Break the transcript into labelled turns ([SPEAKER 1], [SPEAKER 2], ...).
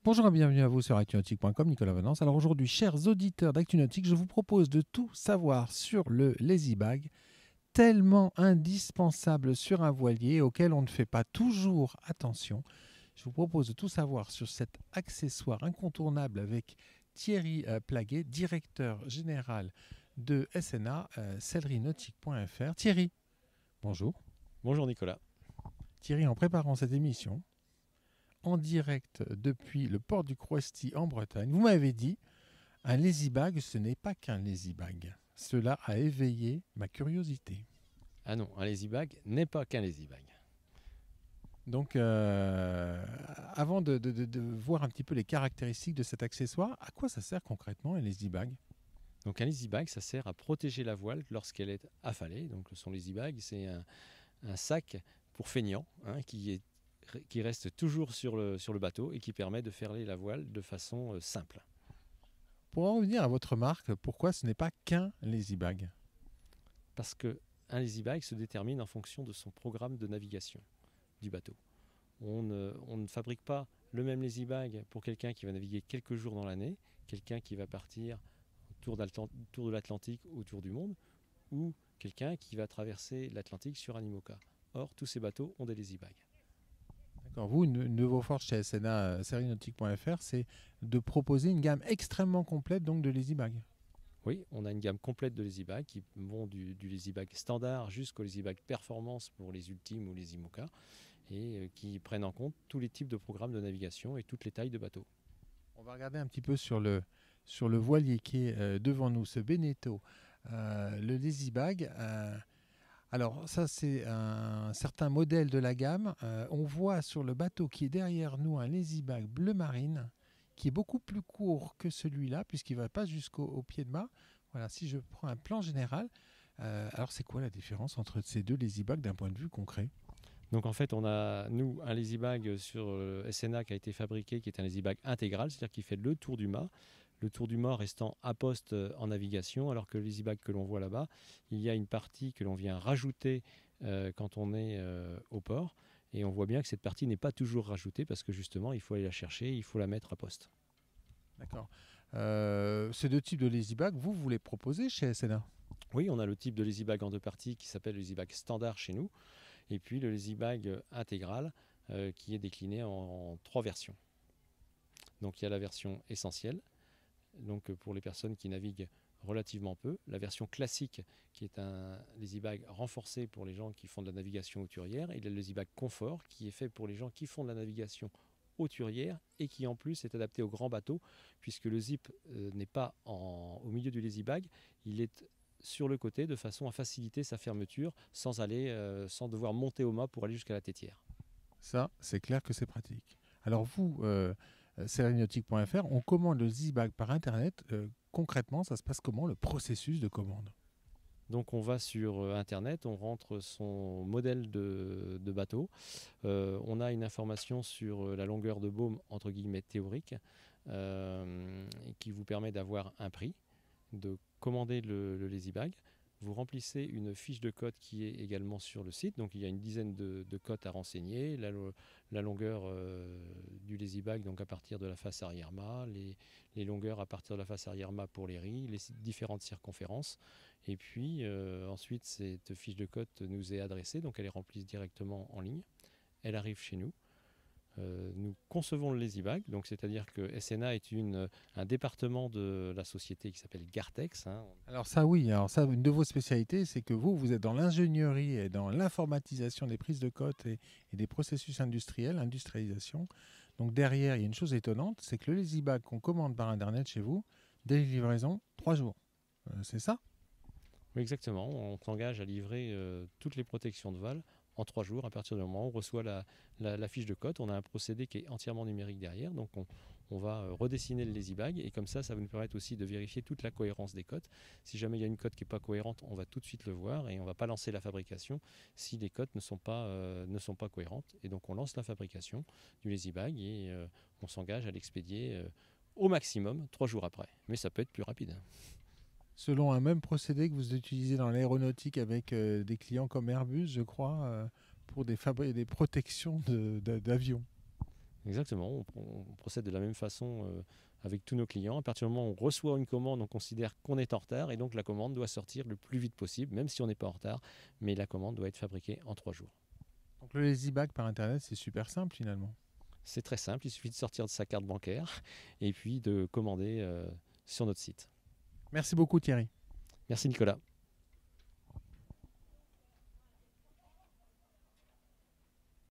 [SPEAKER 1] Bonjour et bienvenue à vous sur actunautique.com, Nicolas Venance. Alors aujourd'hui, chers auditeurs d'Actunautique, je vous propose de tout savoir sur le lazy bag, tellement indispensable sur un voilier auquel on ne fait pas toujours attention. Je vous propose de tout savoir sur cet accessoire incontournable avec Thierry Plaguet, directeur général de SNA, selerienautique.fr. Thierry, bonjour.
[SPEAKER 2] Bonjour Nicolas.
[SPEAKER 1] Thierry, en préparant cette émission, en direct depuis le port du Croisty en Bretagne, vous m'avez dit un lazy bag, ce n'est pas qu'un lazy bag. Cela a éveillé ma curiosité.
[SPEAKER 2] Ah non, un lazy bag n'est pas qu'un lazy bag.
[SPEAKER 1] Donc, avant de voir un petit peu les caractéristiques de cet accessoire, à quoi ça sert concrètement un lazy bag?
[SPEAKER 2] Donc un lazy bag, ça sert à protéger la voile lorsqu'elle est affalée. Donc son lazy bag, c'est un sac pour feignant qui reste toujours sur le bateau et qui permet de ferler la voile de façon simple.
[SPEAKER 1] Pour en revenir à votre marque, pourquoi ce n'est pas qu'un lazy bag?
[SPEAKER 2] Parce qu'un lazy bag se détermine en fonction de son programme de navigation du bateau. On ne fabrique pas le même lazy bag pour quelqu'un qui va naviguer quelques jours dans l'année, quelqu'un qui va partir tour de l'Atlantique ou tour du monde, ou quelqu'un qui va traverser l'Atlantique sur un IMOCA. Or, tous ces bateaux ont des lazy bags.
[SPEAKER 1] D'accord. Vous, une de vos forces chez SNA, selerienautique.fr, c'est de proposer une gamme extrêmement complète donc de lazy bag.
[SPEAKER 2] Oui, on a une gamme complète de lazy bags qui vont du lazy bag standard jusqu'au lazy bag performance pour les ultimes ou les IMOCA et qui prennent en compte tous les types de programmes de navigation et toutes les tailles de bateaux.
[SPEAKER 1] On va regarder un petit peu sur le voilier qui est devant nous, ce Beneteau, le lazy bag. Alors ça, c'est un certain modèle de la gamme. On voit sur le bateau qui est derrière nous un lazy bag bleu marine qui est beaucoup plus court que celui-là puisqu'il ne va pas jusqu'au pied de mât. Voilà, si je prends un plan général, alors c'est quoi la différence entre ces deux lazy bags d'un point de vue concret?
[SPEAKER 2] Donc en fait, on a, nous, un lazy bag sur SNA qui a été fabriqué, qui est un lazy bag intégral, c'est-à-dire qui fait le tour du mât restant à poste en navigation, alors que le lazy bag que l'on voit là-bas, il y a une partie que l'on vient rajouter quand on est au port, et on voit bien que cette partie n'est pas toujours rajoutée, parce que justement, il faut aller la chercher, il faut la mettre à poste.
[SPEAKER 1] D'accord. Ces deux types de lazy bag, vous les proposez chez SNA?
[SPEAKER 2] Oui, on a le type de lazy bag en deux parties qui s'appelle le lazy bag standard chez nous, et puis le lazy bag intégral qui est décliné en trois versions. Donc il y a la version essentielle, donc pour les personnes qui naviguent relativement peu, la version classique qui est un lazy bag renforcé pour les gens qui font de la navigation hauturière, et le lazy bag confort qui est fait pour les gens qui font de la navigation hauturière et qui en plus est adapté aux grands bateaux, puisque le zip n'est pas au milieu du lazy bag, il est sur le côté de façon à faciliter sa fermeture sans devoir monter au mât pour aller jusqu'à la tétière.
[SPEAKER 1] Ça, c'est clair que c'est pratique. Alors vous, sereniotic.fr, on commande le Z-Bag par Internet. Concrètement, ça se passe comment, le processus de commande?
[SPEAKER 2] Donc on va sur Internet, on rentre son modèle de bateau, on a une information sur la longueur de baume entre guillemets théorique qui vous permet d'avoir un prix, de commander le lazy bag. Vous remplissez une fiche de code qui est également sur le site. Donc il y a une dizaine de cotes à renseigner. La longueur du lazy bag, donc à partir de la face arrière-mât, les longueurs à partir de la face arrière-mât pour les ris, les différentes circonférences. Et puis ensuite, cette fiche de code nous est adressée, donc elle est remplie directement en ligne. Elle arrive chez nous. Nous concevons le lazy bag, donc c'est-à-dire que SNA est un département de la société qui s'appelle Gartex. Hein.
[SPEAKER 1] Alors ça, oui. Alors ça, une de vos spécialités, c'est que vous êtes dans l'ingénierie et dans l'informatisation des prises de cotes et des processus industriels, industrialisation. Donc derrière, il y a une chose étonnante, c'est que le lazy bag qu'on commande par Internet chez vous, délai de livraison, 3 jours. C'est ça?
[SPEAKER 2] Oui, exactement. On s'engage à livrer toutes les protections de vol en 3 jours à partir du moment où on reçoit la fiche de cote. On a un procédé qui est entièrement numérique derrière, donc on va redessiner le lazy bag et comme ça va nous permettre aussi de vérifier toute la cohérence des cotes. Si jamais il y a une cote qui n'est pas cohérente, on va tout de suite le voir et on ne va pas lancer la fabrication si les cotes ne sont pas cohérentes. Et donc on lance la fabrication du lazy bag et on s'engage à l'expédier au maximum 3 jours après. Mais ça peut être plus rapide.
[SPEAKER 1] Selon un même procédé que vous utilisez dans l'aéronautique avec des clients comme Airbus, je crois, pour des protections d'avions.
[SPEAKER 2] Exactement, on procède de la même façon avec tous nos clients. À partir du moment où on reçoit une commande, on considère qu'on est en retard et donc la commande doit sortir le plus vite possible, même si on n'est pas en retard, mais la commande doit être fabriquée en 3 jours.
[SPEAKER 1] Donc le Lazy Bag par Internet, c'est super simple finalement.
[SPEAKER 2] C'est très simple, il suffit de sortir de sa carte bancaire et puis de commander sur notre site.
[SPEAKER 1] Merci beaucoup Thierry.
[SPEAKER 2] Merci Nicolas.